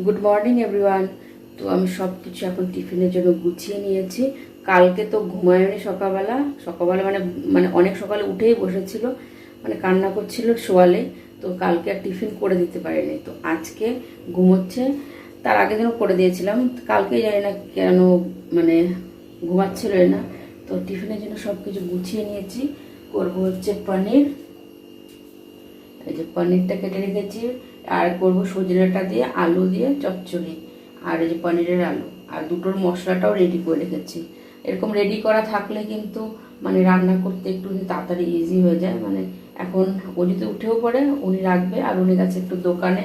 Good morning everyone. তো আমি সব কিছু এখন টিফিনের জন্য গুছিয়ে নিয়েছি। কালকে তো ঘুমায়নি সকালবেলা মানে মানে অনেক সকালে উঠেই বসেছিল, মানে কান্না করছিল শোয়ালে। তো কালকে আর টিফিন করে দিতে পারিনি, তো আজকে ঘুমোচ্ছে। তার আগে যেন করে দিয়েছিলাম, কালকে জানি না কেন মানে ঘুমাচ্ছিল না। তো টিফিনের জন্য সব কিছু গুছিয়ে নিয়েছি। করবো হচ্ছে পনির, এই যে পনিরটা কেটে রেখেছি। আর করবো সজনেটা দিয়ে আলু দিয়ে চচ্চড়ি, আর এই যে পনিরের আলু, আর দুটোর মশলাটাও রেডি করে রেখেছি। এরকম রেডি করা থাকলে কিন্তু মানে রান্না করতে একটু তাড়াতাড়ি ইজি হয়ে যায়। মানে এখন ও যদি উঠেও পড়ে উনি রাখবে, আর উনি গেছে একটু দোকানে,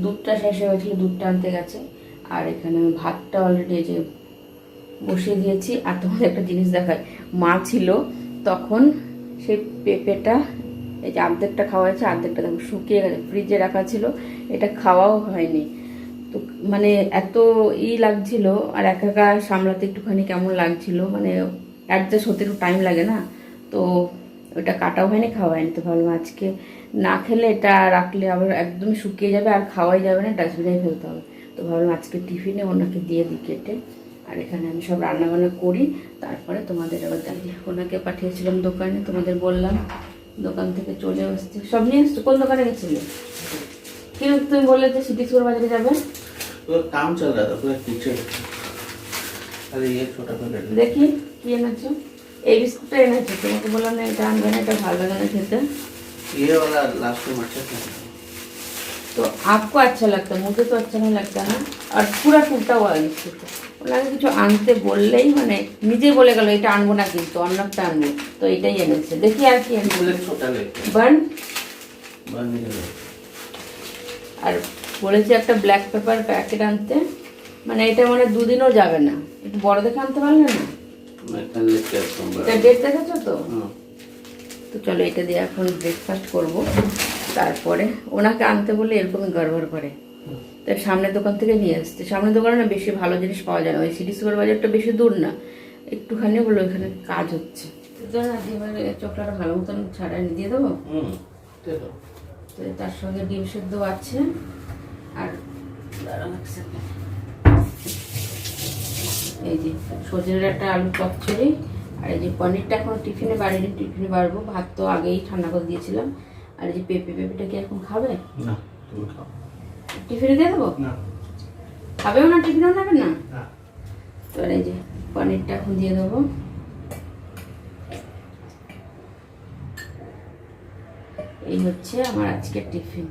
দুধটা শেষ হয়ে গেছিলো, দুধটা আনতে গেছে। আর এখানে আমি ভাতটা অলরেডি এই যে বসিয়ে দিয়েছি। আর তোমাদের একটা জিনিস দেখায়, মা ছিল তখন সেই পেঁপেটা এই যে অর্ধেকটা খাওয়া হয়েছে, অর্ধেকটা দেখো শুকিয়ে গেছে, ফ্রিজে রাখা ছিল, এটা খাওয়াও হয়নি। তো মানে এত লাগছিল, আর একা একা সামলাতে একটুখানি কেমন লাগছিল, মানে অ্যাডজাস্ট হতে একটু টাইম লাগে না। তো ওটা কাটাও হয়নি, খাওয়া হয়নি। তো ভাবলাম আজকে না খেলে এটা রাখলে আবার একদমই শুকিয়ে যাবে, আর খাওয়াই যাবে না, ডাস্টবিনে ফেলতে হবে। তো ভাবলাম আজকে টিফিনে ওনাকে দিয়ে দিই কেটে। আর এখানে আমি সব রান্নাবান্না করি, তারপরে তোমাদের আবার দাঁড়িয়ে ওনাকে পাঠিয়েছিলাম দোকানে, তোমাদের বললাম দোকান থেকে চলে আসছে, সব নিয়ে এসছো। কোন দোকানে গেছিলে? কিন্তু তুমি বললে যে সিটি স্টোর বাজারে যাবে। काम चल रहा था पूरा पीछे। अरे ये छोटा पैकेट দেখি কি এনেছো। এই বিস্কুটটা এনেছো, তোমাকে বললাম না এটা আনবে না, এটা ভালো লাগে না খেতে। ये वाला लास्ट में अच्छा था। तो आपको अच्छा लगता है, मुझे तो अच्छा नहीं लगता है। और पूरा टूटा हुआ है बिस्कुट। ওনাকে কিছু আনতে বললেই মানে নিজেই বলে গেল এটা আনবো না, কিন্তু অন্যটা আনবো। তো এটাই এনেছে। দেখি আর কি এনেছে। मुझे छोटा लेते বার্ন, बन नहीं रहा। আর বলেছি একটা ব্ল্যাক পেপার প্যাকেট আনতে, মানে এটা মানে দুদিনও যাবে না, একটু বড় দেখে আনতে পারলে না। मैं कल लेके आता हूँ এটা ডেট দেখেছো তো? हाँ। তো চলো এটা দিয়ে এখন ব্রেকফাস্ট করব। তারপরে ওনাকে আনতে বললে এরকমই গড়বড় করে, তাই সামনের দোকান থেকে নিয়ে আসছে। সামনের দোকানে না বেশি ভালো জিনিস পাওয়া যায় না, ওই সিটি সুপার বাজারটা বেশি দূর না, একটুখানি বলে ওইখানে কাজ হচ্ছে। চোখলাটা ভালো মতন ছাড়াই দিয়ে দেবো। दे दो। তো তার সঙ্গে ডিম সেদ্ধ আছে, আর এই যে সজনের একটা আলু চচ্চড়ি, আর এই যে পনিরটা এখন টিফিনে বাড়িনি, টিফিনে বাড়বো। ভাত তো আগেই ঠান্ডা করে দিয়েছিলাম। আর এই যে পেঁপেটা কি এখন খাবে? ना तुम खाओ। টিফিনে দিয়ে দেবো? ना খাবেও না, টিফিনেও নেবে না। ना তো এই যে পনিরটা এখন দিয়ে দেবো। এই হচ্ছে আমার আজকের টিফিন।